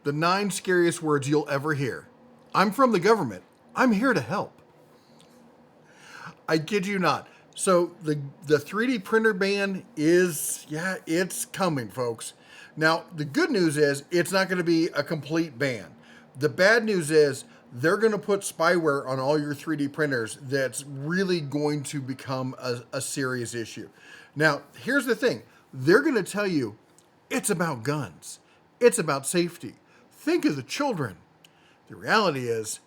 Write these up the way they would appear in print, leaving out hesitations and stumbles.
the 9 scariest words you'll ever hear. I'm from the government. I'm here to help. I kid you not. So the 3D printer ban is, it's coming, folks. Now, the good news is it's not going to be a complete ban. The bad news is they're going to put spyware on all your 3D printers that's really going to become a serious issue. Now, here's the thing. They're going to tell you it's about guns. It's about safety. Think of the children. The reality is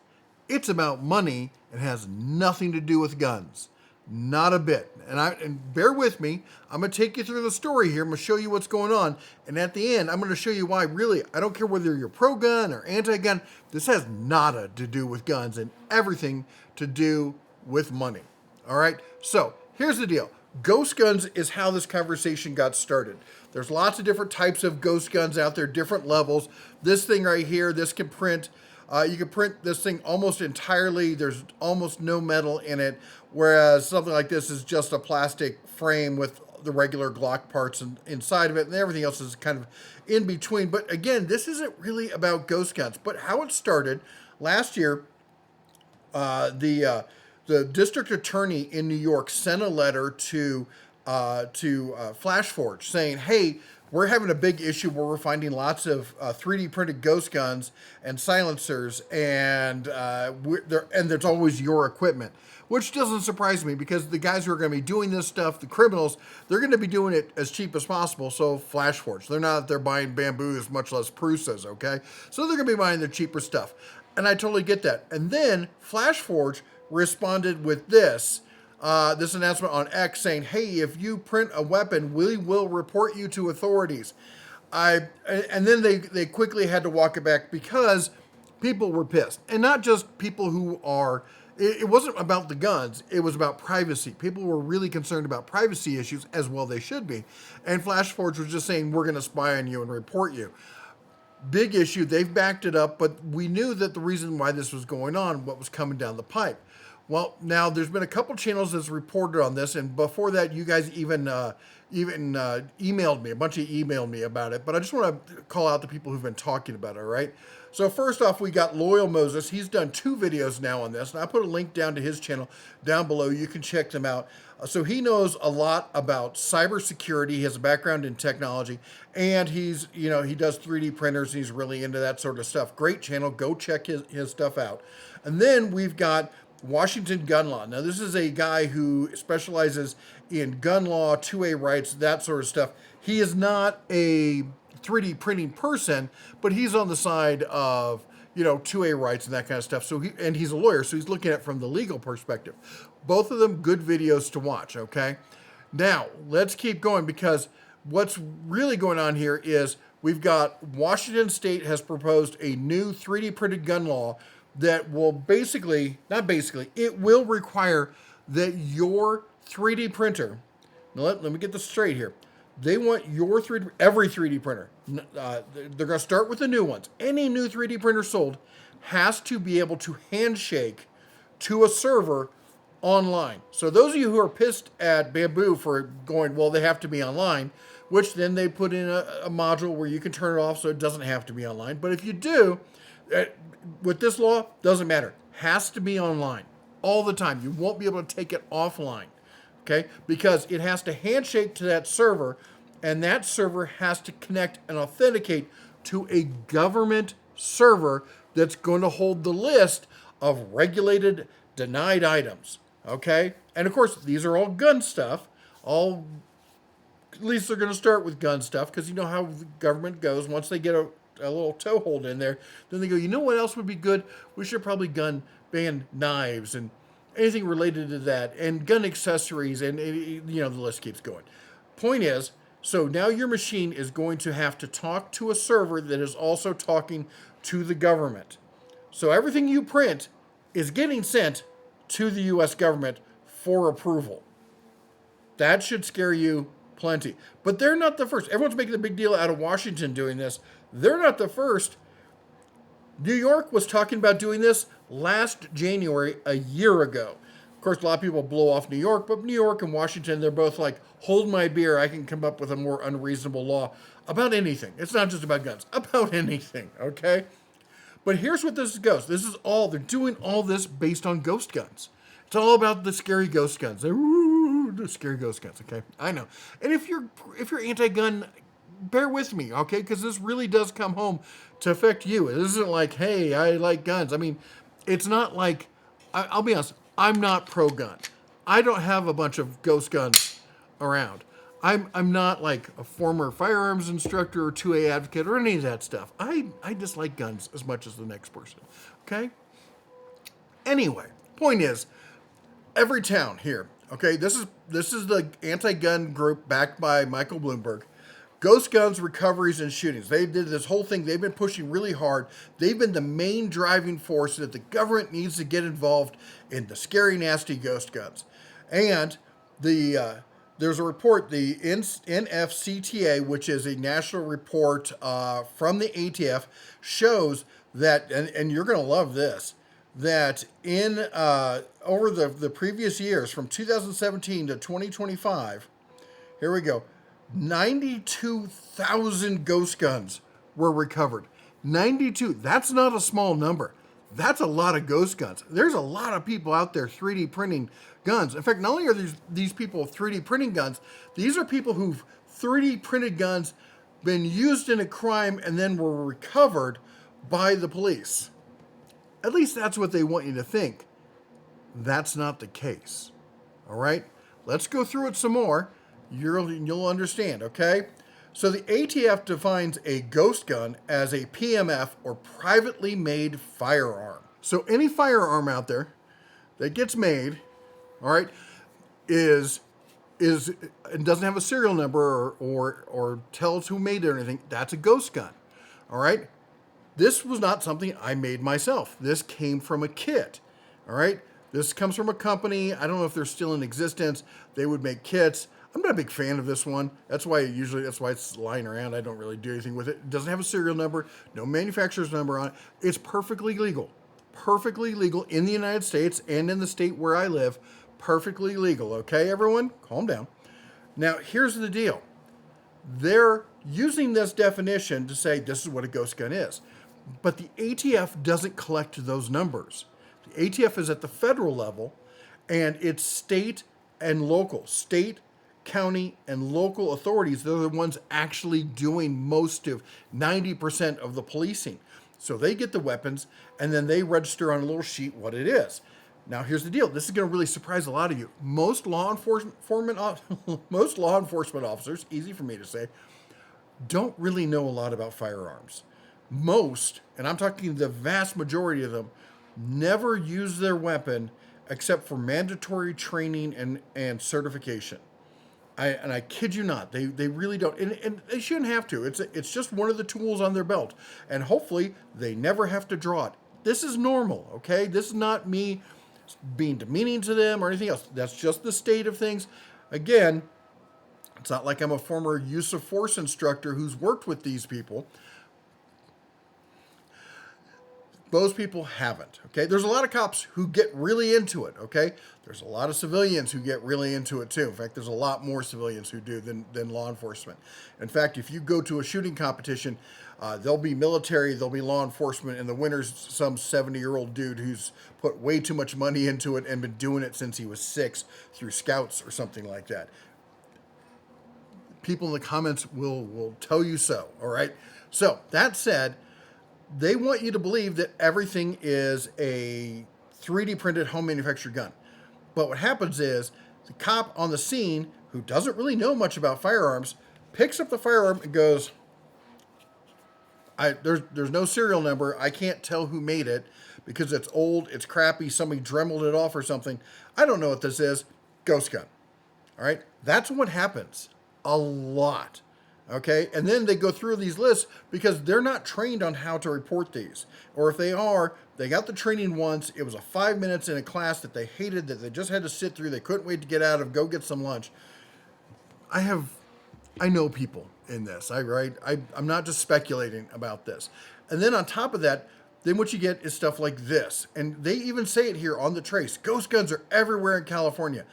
it's about money and has nothing to do with guns. Not a bit. And bear with me. I'm going to take you through the story here. I'm going to show you what's going on. And at the end, I'm going to show you why really, I don't care whether you're pro-gun or anti-gun. This has nada to do with guns and everything to do with money. All right? So here's the deal. Ghost guns is how this conversation got started. There's lots of different types of ghost guns out there, different levels. This thing right here, this can print. You can print this thing almost entirely. There's almost no metal in it, whereas something like this is just a plastic frame with the regular Glock parts inside of it, and everything else is kind of in between. But again, this isn't really about ghost guns. But how it started last year, the district attorney in New York sent a letter to FlashForge saying, "Hey, we're having a big issue where we're finding lots of 3D printed ghost guns and silencers, and there's always your equipment," which doesn't surprise me because the guys who are going to be doing this stuff, the criminals, they're going to be doing it as cheap as possible. So FlashForge, they're not out there buying bamboos, much less Prusas, okay? So they're going to be buying the cheaper stuff, and I totally get that. And then FlashForge responded with this announcement on X saying, "Hey, if you print a weapon, we will report you to authorities." And then they quickly had to walk it back because people were pissed. And not just people who are, it wasn't about the guns, it was about privacy. People were really concerned about privacy issues, as well they should be. And FlashForge was just saying, "We're going to spy on you and report you." Big issue, they've backed it up, but we knew that the reason why this was going on, what was coming down the pipe. Well, now there's been a couple channels that's reported on this, and before that, you guys even emailed me. A bunch of you emailed me about it, but I just want to call out the people who've been talking about it, all right? So first off, we got Loyal Moses. He's done 2 videos now on this, and I put a link down to his channel down below. You can check them out. So he knows a lot about cybersecurity. He has a background in technology, and he does 3D printers, and he's really into that sort of stuff. Great channel. Go check his stuff out. And then we've got Washington Gun Law. Now, this is a guy who specializes in gun law, 2A rights, that sort of stuff. He is not a 3D printing person, but he's on the side of, 2A rights and that kind of stuff. So he's a lawyer, so he's looking at it from the legal perspective. Both of them good videos to watch, okay? Now, let's keep going because what's really going on here is we've got Washington State has proposed a new 3D printed gun law that will it will require that your 3D printer, now let me get this straight here. They want every 3D printer. They're going to start with the new ones. Any new 3D printer sold has to be able to handshake to a server online. So those of you who are pissed at Bamboo for going, well, they have to be online, which then they put in a module where you can turn it off so it doesn't have to be online. But if you do, with this law, doesn't matter. Has to be online all the time. You won't be able to take it offline, okay? Because it has to handshake to that server, and that server has to connect and authenticate to a government server that's going to hold the list of regulated, denied items, okay? And of course, these are all gun stuff. At least they're going to start with gun stuff because you know how the government goes. Once they get a little toehold in there, then they go, you know what else would be good? We should probably ban knives and anything related to that, and gun accessories, and the list keeps going. Point is, so now your machine is going to have to talk to a server that is also talking to the government. So everything you print is getting sent to the U.S. government for approval. That should scare you plenty. But they're not the first. Everyone's making a big deal out of Washington doing this. They're not the first. New York was talking about doing this last January, a year ago. Of course, a lot of people blow off New York, but New York and Washington, they're both like, hold my beer, I can come up with a more unreasonable law. about anything. It's not just about guns, about anything, okay? But here's what this goes. This is all, they're doing all this based on ghost guns. It's all about the scary ghost guns. Ooh, the scary ghost guns, okay? I know. And if you're anti-gun, bear with me, okay? Because this really does come home to affect you. It isn't like, hey, I like guns. I mean, it's not like, I'll be honest, I'm not pro-gun. I don't have a bunch of ghost guns around. I'm not like a former firearms instructor or 2A advocate or any of that stuff. I dislike guns as much as the next person, okay? Anyway, point is, every town here, okay, this is the anti-gun group backed by Michael Bloomberg. Ghost guns, recoveries, and shootings. They did this whole thing. They've been pushing really hard. They've been the main driving force that the government needs to get involved in the scary, nasty ghost guns. And there's a report, the NFCTA, which is a national report from the ATF, shows that, and you're going to love this, that in over the previous years, from 2017 to 2025, here we go, 92,000 ghost guns were recovered. 92. That's not a small number. That's a lot of ghost guns. There's a lot of people out there 3D printing guns. In fact, not only are these people 3D printing guns, these are people who've 3D printed guns, been used in a crime, and then were recovered by the police. At least that's what they want you to think. That's not the case. All right? Let's go through it some more. You'll understand, okay? So the ATF defines a ghost gun as a PMF, or privately made firearm. So any firearm out there that gets made, all right, is it doesn't have a serial number or tells who made it or anything, that's a ghost gun. All right? This was not something I made myself. This came from a kit. All right? This comes from a company. I don't know if they're still in existence. They would make kits. I'm not a big fan of this one. That's why it's lying around. I don't really do anything with it. It doesn't have a serial number, no manufacturer's number on it. It's perfectly legal. Perfectly legal in the United States and in the state where I live. Perfectly legal. Okay, everyone? Calm down. Now, here's the deal. They're using this definition to say this is what a ghost gun is. But the ATF doesn't collect those numbers. The ATF is at the federal level, and it's state and local. State, county, and local authorities, they're the ones actually doing most of 90% of the policing. So they get the weapons, and then they register on a little sheet what it is. Now, here's the deal. This is going to really surprise a lot of you. Most law enforcement officers, easy for me to say, don't really know a lot about firearms. Most, and I'm talking the vast majority of them, never use their weapon except for mandatory training and certification. I kid you not, they really don't, and they shouldn't have to. It's just one of the tools on their belt, and hopefully they never have to draw it. This is normal, okay? This is not me being demeaning to them or anything else. That's just the state of things. Again, it's not like I'm a former use of force instructor who's worked with these people. Most people haven't, okay? There's a lot of cops who get really into it, okay? There's a lot of civilians who get really into it too. In fact, there's a lot more civilians who do than law enforcement. In fact, if you go to a shooting competition, there'll be military, there'll be law enforcement, and the winner's some 70-year-old dude who's put way too much money into it and been doing it since he was 6 through scouts or something like that. People in the comments will tell you so, all right? So, that said, they want you to believe that everything is a 3D printed home manufactured gun. But what happens is the cop on the scene, who doesn't really know much about firearms, picks up the firearm and goes, there's no serial number. I can't tell who made it because it's old, it's crappy, somebody dremeled it off or something. I don't know what this is. Ghost gun. All right? That's what happens a lot. Okay, and then they go through these lists because they're not trained on how to report these. Or if they are, they got the training once. It was a 5 minutes in a class that they hated, that they just had to sit through. They couldn't wait to get out of, go get some lunch. I know people in this. I'm not just speculating about this. And then on top of that, then what you get is stuff like this. And they even say it here on the trace. Ghost guns are everywhere in California.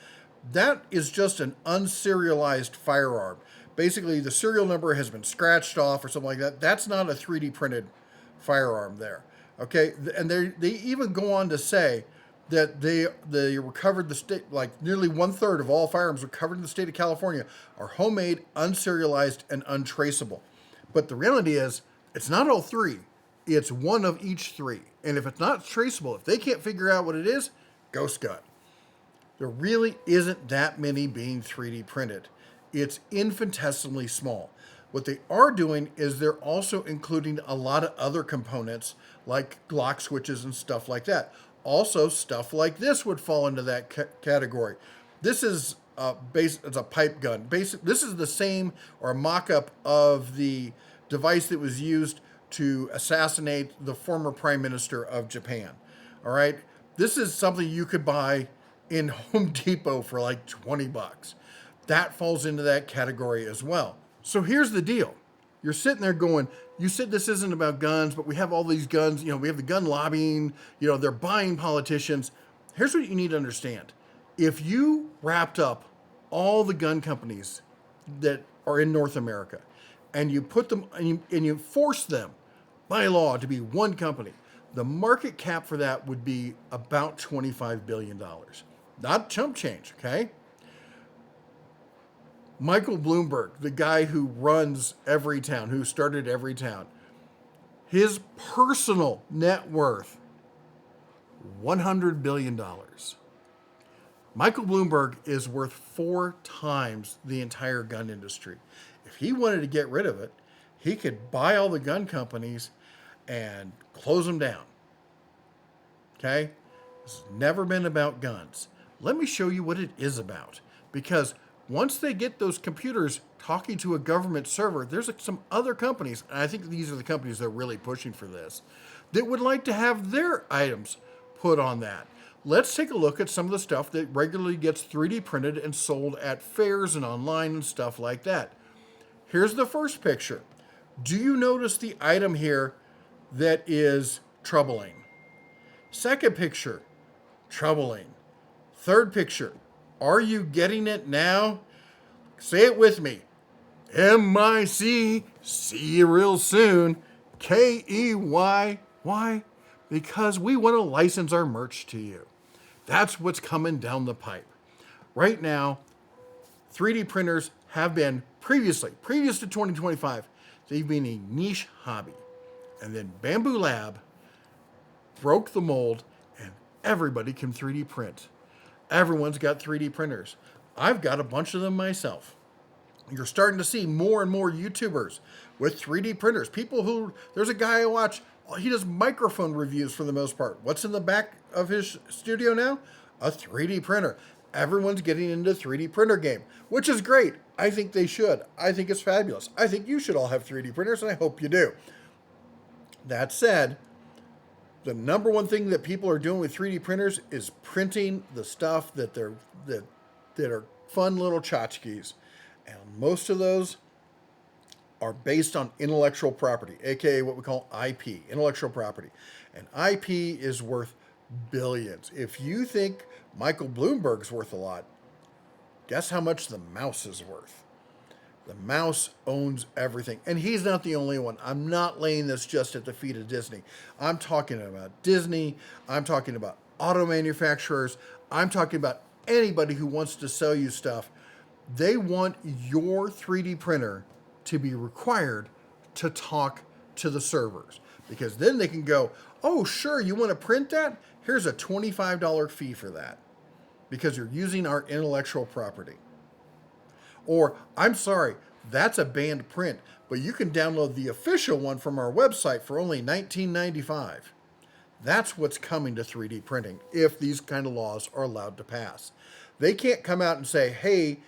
That is just an unserialized firearm. Basically, the serial number has been scratched off or something like that. That's not a 3D printed firearm there. Okay, and they even go on to say that they recovered the state, like nearly 1/3 of all firearms recovered in the state of California are homemade, unserialized, and untraceable. But the reality is, it's not all three. It's one of each three. And if it's not traceable, if they can't figure out what it is, ghost gun. There really isn't that many being 3D printed. It's infinitesimally small. What they are doing is they're also including a lot of other components like lock switches and stuff like that. Also, stuff like this would fall into that category. This is it's a pipe gun. This is the same or a mock-up of the device that was used to assassinate the former prime minister of Japan. All right, this is something you could buy in Home Depot for like $20. That falls into that category as well. So here's the deal. You're sitting there going, you said this isn't about guns, but we have all these guns. You know, we have the gun lobbying. You know, they're buying politicians. Here's what you need to understand. If you wrapped up all the gun companies that are in North America and you put them and you force them by law to be one company, the market cap for that would be about $25 billion. Not chump change, okay? Michael Bloomberg, the guy who runs Everytown, who started Everytown, his personal net worth, $100 billion. Michael Bloomberg is worth 4 times the entire gun industry. If he wanted to get rid of it, he could buy all the gun companies and close them down. Okay? It's never been about guns. Let me show you what it is about. Because once they get those computers talking to a government server, there's some other companies, and I think these are the companies that are really pushing for this, that would like to have their items put on that. Let's take a look at some of the stuff that regularly gets 3D printed and sold at fairs and online and stuff like that. Here's the first picture. Do you notice the item here that is troubling? Second picture, troubling. Third picture, are you getting it now? Say it with me. M-I-C, see you real soon. K-E-Y. Why? Because we want to license our merch to you. That's what's coming down the pipe. Right now, 3D printers have been previous to 2025, they've been a niche hobby. And then Bamboo Lab broke the mold and everybody can 3D print. Everyone's got 3D printers. I've got a bunch of them myself. You're starting to see more and more YouTubers with 3D printers. There's a guy I watch, he does microphone reviews for the most part. What's in the back of his studio now? A 3D printer. Everyone's getting into 3D printer game, which is great. I think they should. I think it's fabulous. I think you should all have 3D printers, and I hope you do. That said, the number one thing that people are doing with 3D printers is printing the stuff that are fun little tchotchkes. And most of those are based on intellectual property, aka what we call IP, intellectual property. And IP is worth billions. If you think Michael Bloomberg's worth a lot, guess how much the mouse is worth? The mouse owns everything. And he's not the only one. I'm not laying this just at the feet of Disney. I'm talking about Disney. I'm talking about auto manufacturers. I'm talking about anybody who wants to sell you stuff. They want your 3D printer to be required to talk to the servers. Because then they can go, oh, sure, you want to print that? Here's a $25 fee for that. Because you're using our intellectual property. Or, I'm sorry, that's a banned print, but you can download the official one from our website for only $19.95. That's what's coming to 3D printing if these kind of laws are allowed to pass. They can't come out and say, hey,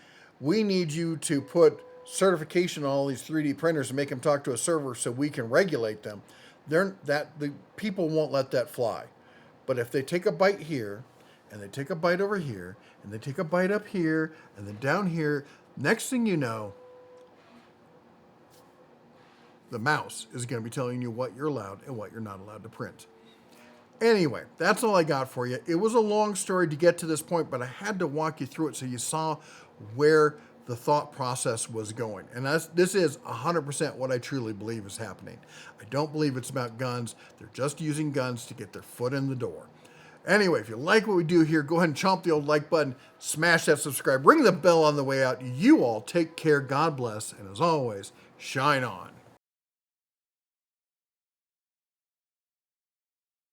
we need you to put certification on all these 3D printers and make them talk to a server so we can regulate them. The people won't let that fly. But if they take a bite here, and they take a bite over here, and they take a bite up here, and then down here, next thing you know, the mouse is going to be telling you what you're allowed and what you're not allowed to print. Anyway, that's all I got for you. It was a long story to get to this point, but I had to walk you through it so you saw where the thought process was going. And this is 100% what I truly believe is happening. I don't believe it's about guns. They're just using guns to get their foot in the door. Anyway, if you like what we do here, go ahead and chomp the old like button, smash that subscribe, ring the bell on the way out. You all take care, God bless, and as always, shine on.